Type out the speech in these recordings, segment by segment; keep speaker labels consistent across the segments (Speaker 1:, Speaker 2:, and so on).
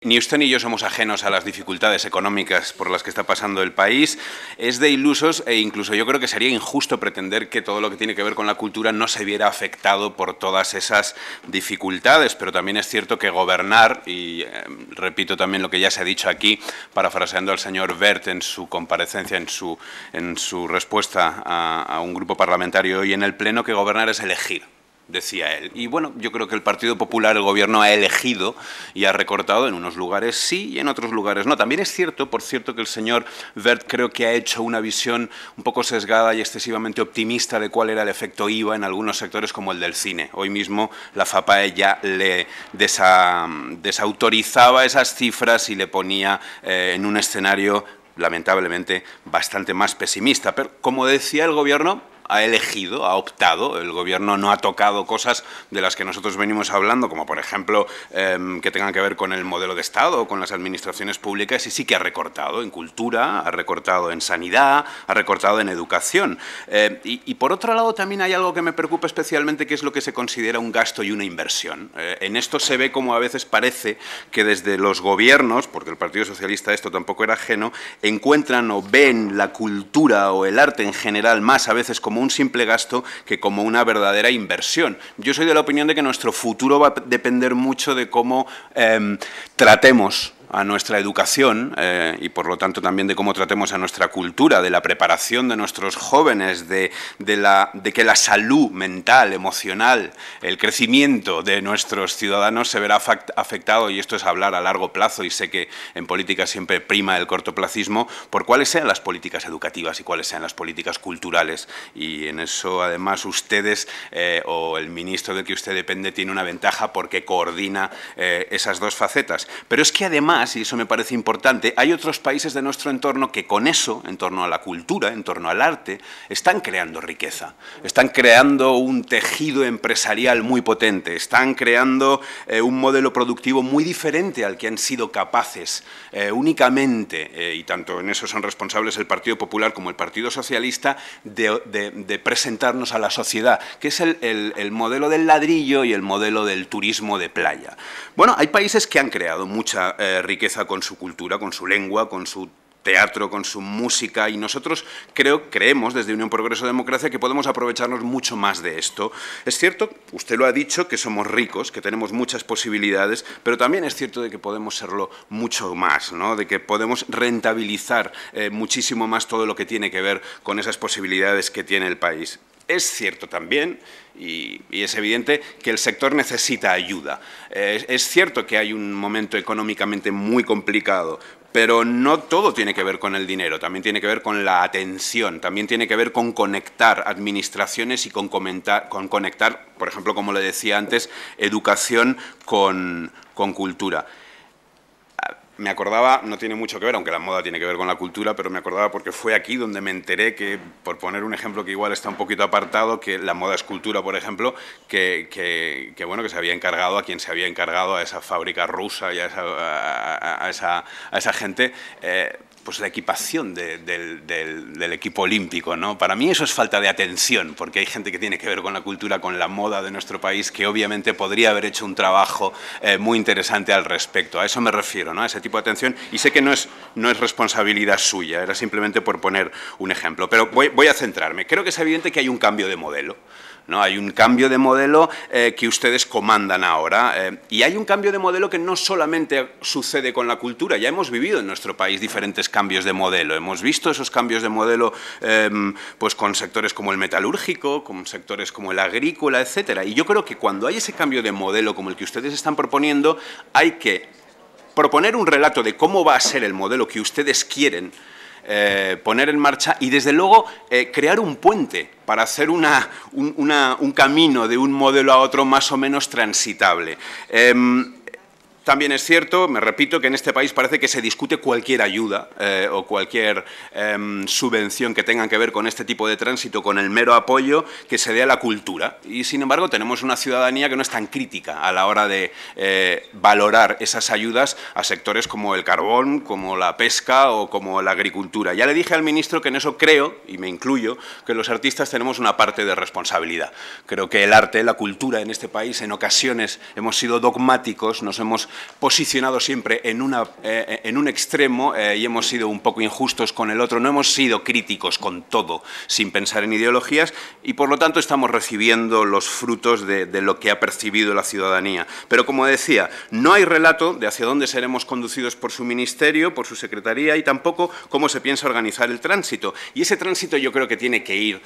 Speaker 1: Ni usted ni yo somos ajenos a las dificultades económicas por las que está pasando el país. Es de ilusos e incluso yo creo que sería injusto pretender que todo lo que tiene que ver con la cultura no se viera afectado por todas esas dificultades, pero también es cierto que gobernar, y repito también lo que ya se ha dicho aquí, parafraseando al señor Wert en su comparecencia, en su respuesta a un grupo parlamentario hoy en el Pleno, que gobernar es elegir, decía él. Y bueno, yo creo que el Partido Popular, el Gobierno, ha elegido y ha recortado en unos lugares sí y en otros lugares no. También es cierto, por cierto, que el señor Wert creo que ha hecho una visión un poco sesgada y excesivamente optimista de cuál era el efecto IVA en algunos sectores como el del cine. Hoy mismo la FAPAE ya le desautorizaba esas cifras y le ponía en un escenario lamentablemente bastante más pesimista. Pero como decía el Gobierno, ha elegido, ha optado, el Gobierno no ha tocado cosas de las que nosotros venimos hablando, como por ejemplo que tengan que ver con el modelo de Estado o con las administraciones públicas, y sí que ha recortado en cultura, ha recortado en sanidad, ha recortado en educación. Y por otro lado también hay algo que me preocupa especialmente, que es lo que se considera un gasto y una inversión. En esto se ve como a veces parece que desde los gobiernos, porque el Partido Socialista esto tampoco era ajeno, encuentran o ven la cultura o el arte en general más a veces como un simple gasto que como una verdadera inversión. Yo soy de la opinión de que nuestro futuro va a depender mucho de cómo tratemos a nuestra educación y por lo tanto también de cómo tratemos a nuestra cultura, de la preparación de nuestros jóvenes, de que la salud mental, emocional, el crecimiento de nuestros ciudadanos se verá afectado, y esto es hablar a largo plazo, y sé que en política siempre prima el cortoplacismo, por cuáles sean las políticas educativas y cuáles sean las políticas culturales. Y en eso además ustedes o el ministro del que usted depende tiene una ventaja porque coordina esas dos facetas. Pero es que además, y eso me parece importante, hay otros países de nuestro entorno que con eso, en torno a la cultura, en torno al arte, están creando riqueza, están creando un tejido empresarial muy potente, están creando un modelo productivo muy diferente al que han sido capaces únicamente, y tanto en eso son responsables el Partido Popular como el Partido Socialista, de presentarnos a la sociedad, que es el modelo del ladrillo y el modelo del turismo de playa. Bueno, hay países que han creado mucha riqueza con su cultura, con su lengua, con su teatro, con su música, y nosotros creemos desde Unión Progreso Democracia que podemos aprovecharnos mucho más de esto. Es cierto, usted lo ha dicho, que somos ricos, que tenemos muchas posibilidades, pero también es cierto de que podemos serlo mucho más, ¿no? De que podemos rentabilizar muchísimo más todo lo que tiene que ver con esas posibilidades que tiene el país. Es cierto también, y es evidente, que el sector necesita ayuda. Es cierto que hay un momento económicamente muy complicado, pero no todo tiene que ver con el dinero, también tiene que ver con la atención, también tiene que ver con conectar administraciones y con conectar, por ejemplo, como le decía antes, educación con cultura. Me acordaba, no tiene mucho que ver, aunque la moda tiene que ver con la cultura, pero me acordaba porque fue aquí donde me enteré que, por poner un ejemplo que igual está un poquito apartado, que la moda es cultura, por ejemplo, que bueno, que se había encargado, a quien se había encargado, a esa fábrica rusa y a esa gente, pues la equipación del equipo olímpico, ¿no? Para mí eso es falta de atención, porque hay gente que tiene que ver con la cultura, con la moda de nuestro país, que obviamente podría haber hecho un trabajo muy interesante al respecto. A eso me refiero, ¿no? A ese tipo de atención, y sé que no es responsabilidad suya, era simplemente por poner un ejemplo. Pero voy a centrarme. Creo que es evidente que hay un cambio de modelo, ¿no? Hay un cambio de modelo que ustedes comandan ahora, y hay un cambio de modelo que no solamente sucede con la cultura. Ya hemos vivido en nuestro país diferentes cambios de modelo. Hemos visto esos cambios de modelo pues con sectores como el metalúrgico, con sectores como el agrícola, etcétera. Y yo creo que cuando hay ese cambio de modelo como el que ustedes están proponiendo, hay que proponer un relato de cómo va a ser el modelo que ustedes quieren poner en marcha, y desde luego crear un puente para hacer un camino de un modelo a otro más o menos transitable. También es cierto, me repito, que en este país parece que se discute cualquier ayuda o cualquier subvención que tenga que ver con este tipo de tránsito, con el mero apoyo que se dé a la cultura. Y, sin embargo, tenemos una ciudadanía que no es tan crítica a la hora de valorar esas ayudas a sectores como el carbón, como la pesca o como la agricultura. Ya le dije al ministro que en eso creo, y me incluyo, que los artistas tenemos una parte de responsabilidad. Creo que el arte, la cultura en este país, en ocasiones hemos sido dogmáticos, nos hemos posicionado siempre en un extremo y hemos sido un poco injustos con el otro, no hemos sido críticos con todo sin pensar en ideologías y por lo tanto estamos recibiendo los frutos de lo que ha percibido la ciudadanía. Pero como decía, no hay relato de hacia dónde seremos conducidos por su ministerio, por su secretaría y tampoco cómo se piensa organizar el tránsito. Y ese tránsito yo creo que tiene que ir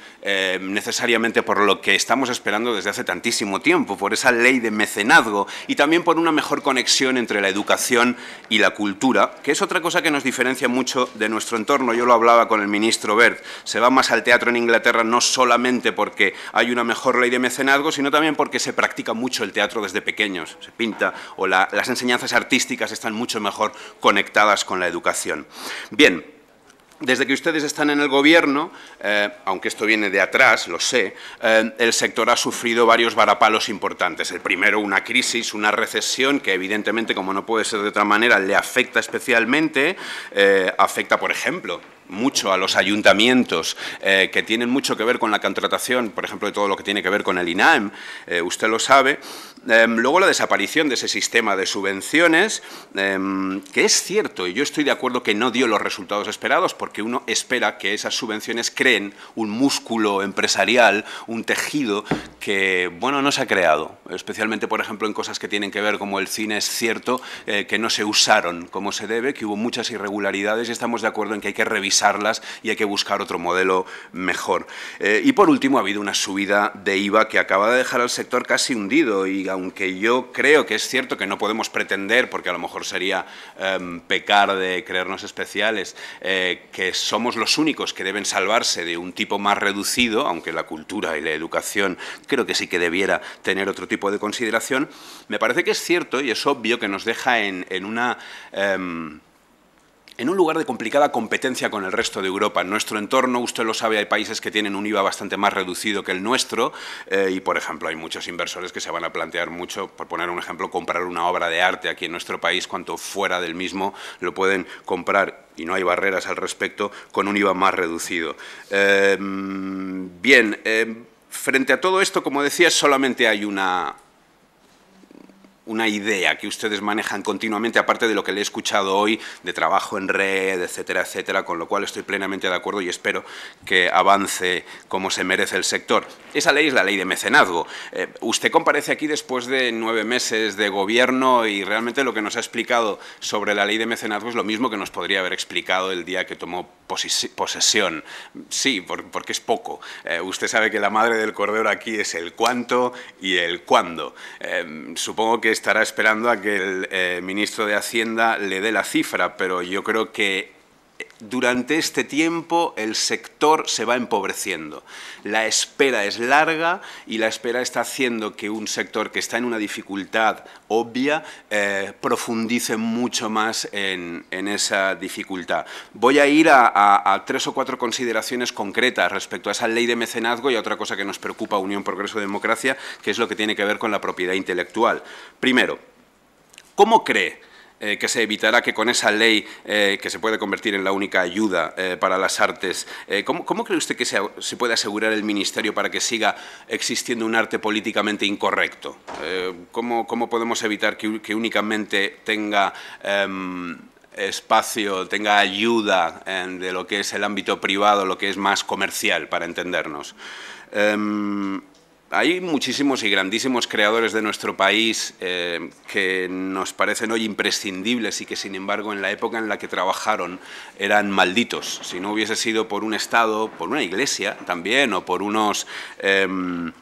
Speaker 1: necesariamente por lo que estamos esperando desde hace tantísimo tiempo, por esa ley de mecenazgo y también por una mejor conexión entre la educación y la cultura, que es otra cosa que nos diferencia mucho de nuestro entorno. Yo lo hablaba con el ministro Wert, se va más al teatro en Inglaterra no solamente porque hay una mejor ley de mecenazgo, sino también porque se practica mucho el teatro desde pequeños, se pinta o las enseñanzas artísticas están mucho mejor conectadas con la educación. Bien. Desde que ustedes están en el Gobierno, aunque esto viene de atrás, lo sé, el sector ha sufrido varios varapalos importantes. El primero, una crisis, una recesión que evidentemente, como no puede ser de otra manera, le afecta especialmente, afecta, por ejemplo, mucho a los ayuntamientos que tienen mucho que ver con la contratación, por ejemplo, de todo lo que tiene que ver con el INAEM, usted lo sabe. Luego la desaparición de ese sistema de subvenciones, que es cierto, y yo estoy de acuerdo que no dio los resultados esperados, porque uno espera que esas subvenciones creen un músculo empresarial, un tejido que, bueno, no se ha creado, especialmente, por ejemplo, en cosas que tienen que ver como el cine. Es cierto que no se usaron como se debe, que hubo muchas irregularidades y estamos de acuerdo en que hay que revisarlas y hay que buscar otro modelo mejor. Y por último, ha habido una subida de IVA que acaba de dejar al sector casi hundido y aunque yo creo que es cierto que no podemos pretender, porque a lo mejor sería pecar de creernos especiales, que somos los únicos que deben salvarse de un tipo más reducido, aunque la cultura y la educación creo que sí que debiera tener otro tipo de consideración, me parece que es cierto y es obvio que nos deja en un lugar de complicada competencia con el resto de Europa. En nuestro entorno, usted lo sabe, hay países que tienen un IVA bastante más reducido que el nuestro y, por ejemplo, hay muchos inversores que se van a plantear mucho, por poner un ejemplo, comprar una obra de arte aquí en nuestro país, cuanto fuera del mismo lo pueden comprar y no hay barreras al respecto con un IVA más reducido. Frente a todo esto, como decía, solamente hay una idea que ustedes manejan continuamente, aparte de lo que le he escuchado hoy, de trabajo en red, etcétera, etcétera, con lo cual estoy plenamente de acuerdo y espero que avance como se merece el sector. Esa ley es la ley de mecenazgo. Usted comparece aquí después de 9 meses de gobierno y realmente lo que nos ha explicado sobre la ley de mecenazgo es lo mismo que nos podría haber explicado el día que tomó posesión. Sí, porque es poco. Usted sabe que la madre del cordero aquí es el cuánto y el cuándo. Supongo que estará esperando a que el ministro de Hacienda le dé la cifra, pero yo creo que durante este tiempo el sector se va empobreciendo. La espera es larga y la espera está haciendo que un sector que está en una dificultad obvia profundice mucho más en esa dificultad. Voy a ir a 3 o 4 consideraciones concretas respecto a esa ley de mecenazgo y a otra cosa que nos preocupa a Unión Progreso Democracia, que es lo que tiene que ver con la propiedad intelectual. Primero, ¿cómo cree que se evitará que con esa ley, que se puede convertir en la única ayuda para las artes, ¿cómo cree usted que se puede asegurar el Ministerio para que siga existiendo un arte políticamente incorrecto? ¿Cómo podemos evitar que únicamente tenga espacio, tenga ayuda de lo que es el ámbito privado, lo que es más comercial, para entendernos? Hay muchísimos y grandísimos creadores de nuestro país que nos parecen hoy imprescindibles y que, sin embargo, en la época en la que trabajaron eran malditos. Si no hubiese sido por un Estado, por una iglesia también, o por unos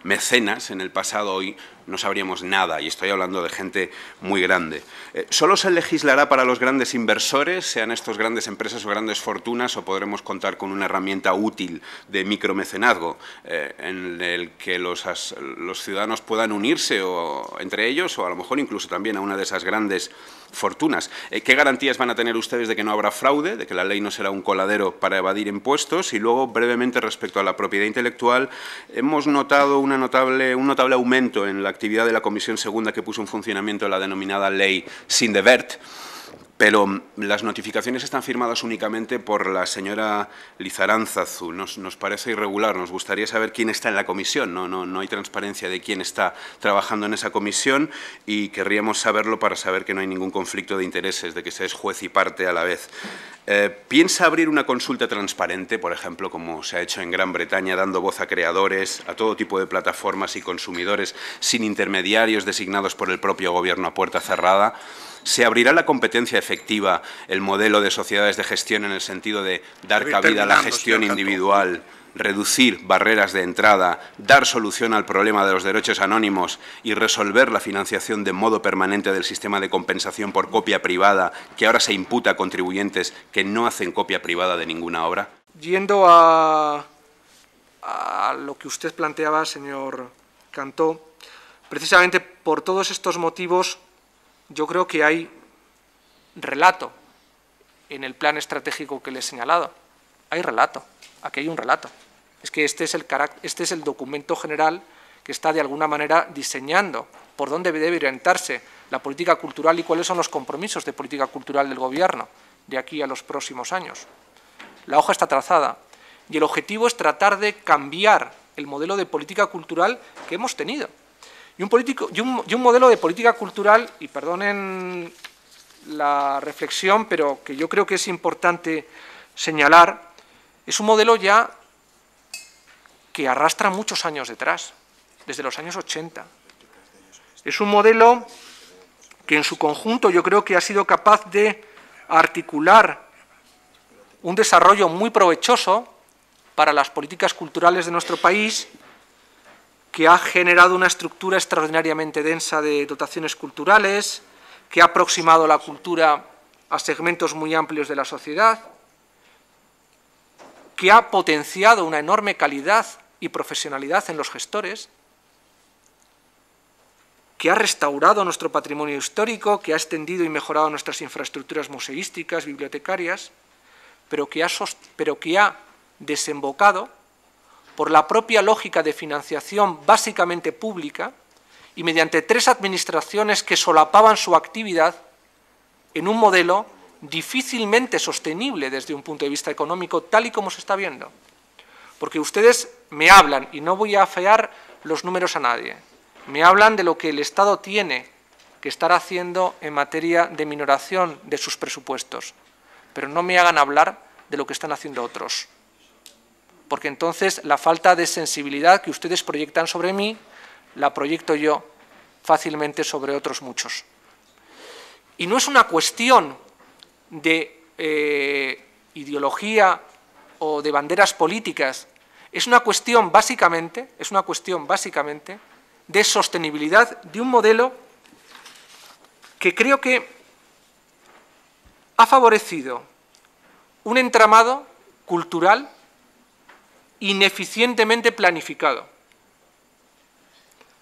Speaker 1: mecenas en el pasado, hoy no sabríamos nada, y estoy hablando de gente muy grande. ¿Solo se legislará para los grandes inversores, sean estos grandes empresas o grandes fortunas, o podremos contar con una herramienta útil de micromecenazgo en el que los ciudadanos puedan unirse entre ellos o a lo mejor incluso también a una de esas grandes fortunas? ¿Qué garantías van a tener ustedes de que no habrá fraude, de que la ley no será un coladero para evadir impuestos? Y luego, brevemente, respecto a la propiedad intelectual, hemos notado un notable aumento en la actividad de la Comisión Segunda que puso en funcionamiento la denominada Ley Sindebert. pero las notificaciones están firmadas únicamente por la señora Lizaránzazu. Nos parece irregular, nos gustaría saber quién está en la comisión. No hay transparencia de quién está trabajando en esa comisión y querríamos saberlo para saber que no hay ningún conflicto de intereses, de que se es juez y parte a la vez. ¿Piensa abrir una consulta transparente, por ejemplo, como se ha hecho en Gran Bretaña, dando voz a creadores, a todo tipo de plataformas y consumidores, sin intermediarios designados por el propio Gobierno a puerta cerrada? ¿Se abrirá la competencia efectiva, el modelo de sociedades de gestión en el sentido de dar cabida a la gestión individual, reducir barreras de entrada, dar solución al problema de los derechos anónimos y resolver la financiación de modo permanente del sistema de compensación por copia privada que ahora se imputa a contribuyentes que no hacen copia privada de ninguna obra?
Speaker 2: Yendo a lo que usted planteaba, señor Cantó, precisamente por todos estos motivos yo creo que hay relato en el plan estratégico que le he señalado. Hay relato, aquí hay un relato. Es que este es el documento general que está de alguna manera diseñando por dónde debe orientarse la política cultural y cuáles son los compromisos de política cultural del Gobierno de aquí a los próximos años. La hoja está trazada y el objetivo es tratar de cambiar el modelo de política cultural que hemos tenido. Y un modelo de política cultural, y perdonen la reflexión, pero que yo creo que es importante señalar, es un modelo ya que arrastra muchos años detrás, desde los años 80. Es un modelo que en su conjunto yo creo que ha sido capaz de articular un desarrollo muy provechoso para las políticas culturales de nuestro país, que ha generado una estructura extraordinariamente densa de dotaciones culturales, que ha aproximado la cultura a segmentos muy amplios de la sociedad, que ha potenciado una enorme calidad y profesionalidad en los gestores, que ha restaurado nuestro patrimonio histórico, que ha extendido y mejorado nuestras infraestructuras museísticas, bibliotecarias, pero que ha desembocado por la propia lógica de financiación básicamente pública y mediante 3 administraciones que solapaban su actividad en un modelo difícilmente sostenible desde un punto de vista económico, tal y como se está viendo. Porque ustedes me hablan, y no voy a afear los números a nadie, me hablan de lo que el Estado tiene que estar haciendo en materia de minoración de sus presupuestos, pero no me hagan hablar de lo que están haciendo otros. Porque entonces la falta de sensibilidad que ustedes proyectan sobre mí, la proyecto yo fácilmente sobre otros muchos. Y no es una cuestión de ideología o de banderas políticas, es una cuestión básicamente de sostenibilidad de un modelo que creo que ha favorecido un entramado cultural ineficientemente planificado,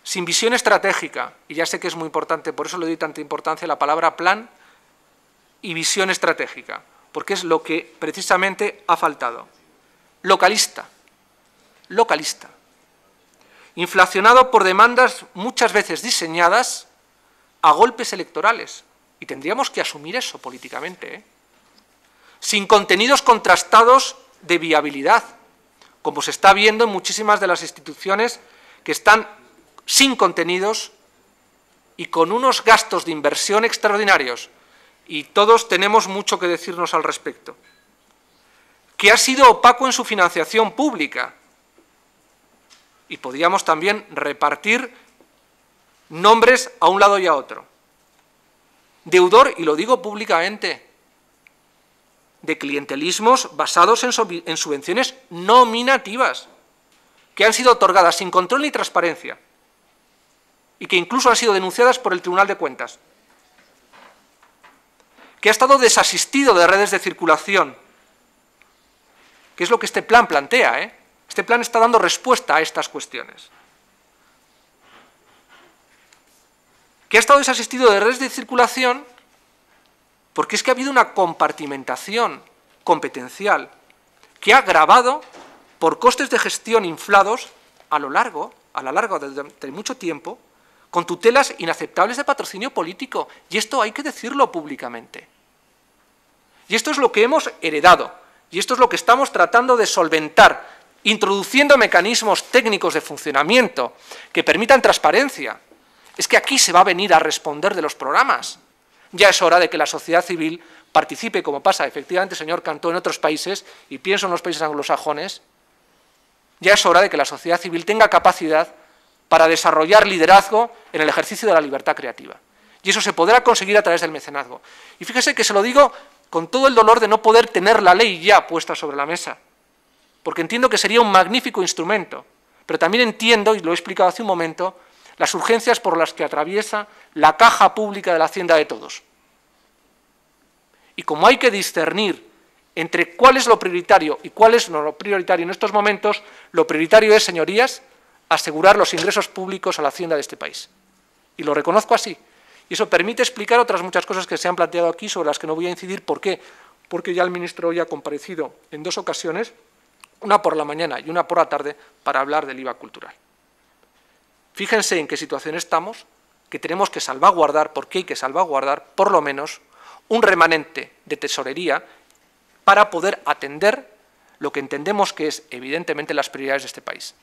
Speaker 2: sin visión estratégica, y ya sé que es muy importante, por eso le doy tanta importancia a la palabra plan y visión estratégica, porque es lo que precisamente ha faltado. Localista, inflacionado por demandas muchas veces diseñadas a golpes electorales, y tendríamos que asumir eso políticamente, sin contenidos contrastados de viabilidad, como se está viendo en muchísimas de las instituciones que están sin contenidos y con unos gastos de inversión extraordinarios, y todos tenemos mucho que decirnos al respecto, que ha sido opaco en su financiación pública, y podríamos también repartir nombres a un lado y a otro. Deudor, y lo digo públicamente, de clientelismos basados en subvenciones nominativas, que han sido otorgadas sin control ni transparencia y que incluso han sido denunciadas por el Tribunal de Cuentas, que ha estado desasistido de redes de circulación, que es lo que este plan plantea, Este plan está dando respuesta a estas cuestiones. Que ha estado desasistido de redes de circulación porque es que ha habido una compartimentación competencial que ha agravado por costes de gestión inflados a lo largo de mucho tiempo, con tutelas inaceptables de patrocinio político. Y esto hay que decirlo públicamente. Y esto es lo que hemos heredado, y esto es lo que estamos tratando de solventar, introduciendo mecanismos técnicos de funcionamiento que permitan transparencia. Es que aquí se va a venir a responder de los programas. Ya es hora de que la sociedad civil participe, como pasa efectivamente, señor Cantó, en otros países, y pienso en los países anglosajones. Ya es hora de que la sociedad civil tenga capacidad para desarrollar liderazgo en el ejercicio de la libertad creativa. Y eso se podrá conseguir a través del mecenazgo. Y fíjese que se lo digo con todo el dolor de no poder tener la ley ya puesta sobre la mesa, porque entiendo que sería un magnífico instrumento, pero también entiendo, y lo he explicado hace un momento, las urgencias por las que atraviesa la caja pública de la hacienda de todos. Y como hay que discernir entre cuál es lo prioritario y cuál es no lo prioritario en estos momentos, lo prioritario es, señorías, asegurar los ingresos públicos a la hacienda de este país. Y lo reconozco así. Y eso permite explicar otras muchas cosas que se han planteado aquí, sobre las que no voy a incidir. ¿Por qué? Porque ya el ministro hoy ha comparecido en 2 ocasiones, una por la mañana y una por la tarde, para hablar del IVA cultural. Fíjense en qué situación estamos, que tenemos que salvaguardar, porque hay que salvaguardar, por lo menos, un remanente de tesorería para poder atender lo que entendemos que es, evidentemente, las prioridades de este país.